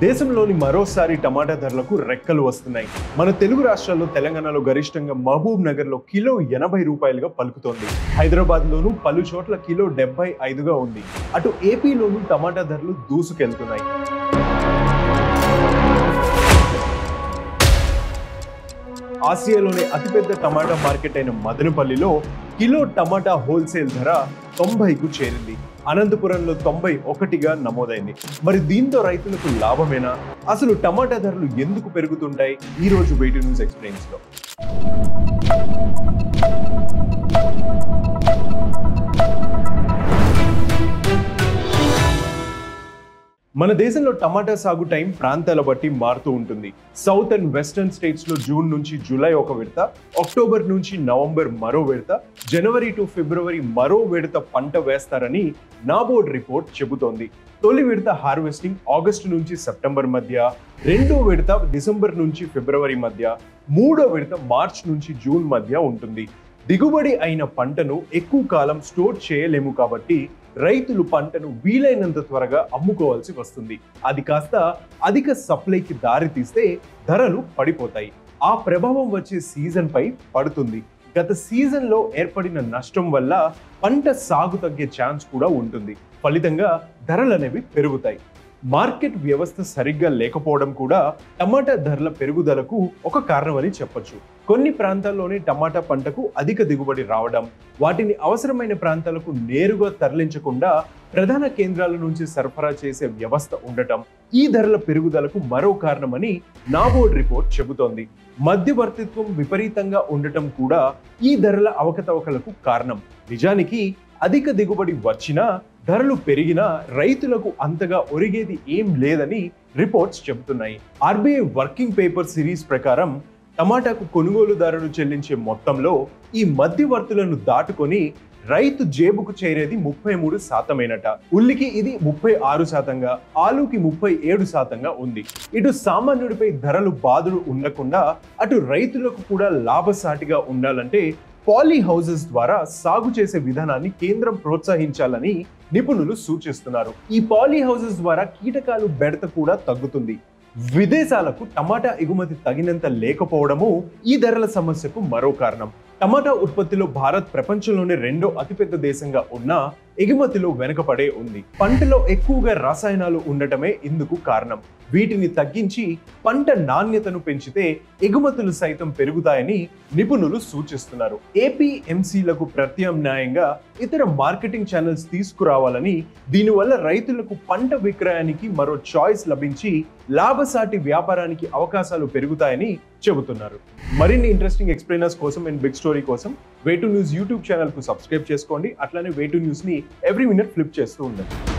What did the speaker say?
దేశంలోని మరోసారి టమాటా ధరలకు రెక్కలు వస్తున్నాయి. మన తెలుగు రాష్ట్రాల్లో తెలంగాణలో గరిష్టంగా మహబూబ్ నగర్లో కిలో 80 రూపాయలుగా పలుకుతోంది. హైదరాబాద్లోనూ పలు చోట్ల కిలో 75గా ఉంది. అటు ఏపీలోనూ టమాటా ధరలు దూసుకెళ్తున్నాయి. ఆసియాలోనే అతిపెద్ద టమాటా మార్కెట్ అయిన మదనపల్లిలో కిలో టమాటా హోల్సేల్ ధర 90కు చేరింది. అనంతపురంలో 91గా నమోదైంది. మరి దీంతో రైతులకు లాభమేనా? అసలు టమాటా ధరలు ఎందుకు పెరుగుతుంటాయి? ఈ రోజు వేటు న్యూస్ ఎక్స్ప్లెయిన్స్ లో మన దేశంలో టమాటా సాగు టైం ప్రాంతాల బట్టి మారుతూ ఉంటుంది. సౌత్ అండ్ వెస్టర్న్ స్టేట్స్ లో జూన్ నుంచి జూలై ఒక విడత, అక్టోబర్ నుంచి నవంబర్ మరో విడత, జనవరి టు ఫిబ్రవరి మరో విడత పంట వేస్తారని నాబోర్డ్ రిపోర్ట్ చెబుతోంది. తొలి విడత హార్వెస్టింగ్ ఆగస్టు నుంచి సెప్టెంబర్ మధ్య, రెండో విడత డిసెంబర్ నుంచి ఫిబ్రవరి మధ్య, మూడో విడత మార్చ్ నుంచి జూన్ మధ్య ఉంటుంది. దిగుబడి అయిన పంటను ఎక్కువ కాలం స్టోర్ చేయలేము కాబట్టి రైతులు పంటను వీలైనంత త్వరగా అమ్ముకోవాల్సి వస్తుంది. అది కాస్త అధిక సప్లైకి దారి తీస్తే ధరలు పడిపోతాయి. ఆ ప్రభావం వచ్చే సీజన్ పై పడుతుంది. గత సీజన్లో ఏర్పడిన నష్టం వల్ల పంట సాగు తగ్గే ఛాన్స్ కూడా ఉంటుంది. ఫలితంగా ధరలు అనేవి పెరుగుతాయి. మార్కెట్ వ్యవస్థ సరిగ్గా లేకపోవడం కూడా టమాటా ధరల పెరుగుదలకు ఒక కారణమని చెప్పొచ్చు. కొన్ని ప్రాంతాల్లోనే టమాటా పంటకు అధిక దిగుబడి రావడం, వాటిని అవసరమైన ప్రాంతాలకు నేరుగా తరలించకుండా ప్రధాన కేంద్రాల నుంచి సరఫరా చేసే వ్యవస్థ ఉండటం ఈ ధరల పెరుగుదలకు మరో కారణమని నాబోర్డ్ రిపోర్ట్ చెబుతోంది. మధ్యవర్తిత్వం విపరీతంగా ఉండటం కూడా ఈ ధరల అవకతవకలకు కారణం. నిజానికి అధిక దిగుబడి వచ్చినా ధరలు పెరిగినా రైతులకు అంతగా ఒరిగేది ఏం లేదని రిపోర్ట్స్ చెబుతున్నాయి. ఆర్బీఐ వర్కింగ్ పేపర్ సిరీస్ ప్రకారం టమాటాకు కొనుగోలుదారులు చెల్లించే మొత్తంలో ఈ మధ్యవర్తులను దాటుకొని రైతు జేబుకు చేరేది 33%. ఉల్లికి ఇది 36%, ఆలుకి 37% ఉంది. ఇటు సామాన్యుడిపై ధరలు బాధలు ఉండకుండా అటు రైతులకు కూడా లాభసాటిగా ఉండాలంటే పాలీ హౌసెస్ ద్వారా సాగు చేసే విధానాన్ని కేంద్రం ప్రోత్సహించాలని నిపుణులు సూచిస్తున్నారు. ఈ పాలీ హౌసెస్ ద్వారా కీటకాలు బెడత కూడా తగ్గుతుంది. విదేశాలకు టమాటా ఎగుమతి తగినంత లేకపోవడము ఈ ధరల సమస్యకు మరో కారణం. టమాటా ఉత్పత్తిలో భారత్ ప్రపంచంలోనే రెండో అతిపెద్ద దేశంగా ఉన్నా ఎగుమతిలో వెనుకపడే ఉంది. పంటలో ఎక్కువగా రసాయనాలు ఉండటమే ఇందుకు కారణం. వీటిని తగ్గించి పంట నాణ్యతను పెంచితే ఎగుమతులు సైతం పెరుగుతాయని నిపుణులు సూచిస్తున్నారు. ఏపీఎంసీలకు ప్రత్యామ్నాయంగా ఇతర మార్కెటింగ్ ఛానల్స్ తీసుకురావాలని, దీనివల్ల రైతులకు పంట విక్రయానికి మరో చాయిస్ లభించి లాభసాటి వ్యాపారానికి అవకాశాలు పెరుగుతాయని చెబుతున్నారు. మరిన్ని ఇంట్రెస్టింగ్ ఎక్స్ప్లెయినర్స్ కోసం అండ్ బిగ్ స్టోరీ కోసం వేటు న్యూస్ యూట్యూబ్ ఛానల్ కు సబ్స్క్రైబ్ చేసుకోండి. అట్లానే వేటు న్యూస్ ని ఎవ్రీ మినిట్ ఫ్లిప్ చేస్తూ ఉండండి.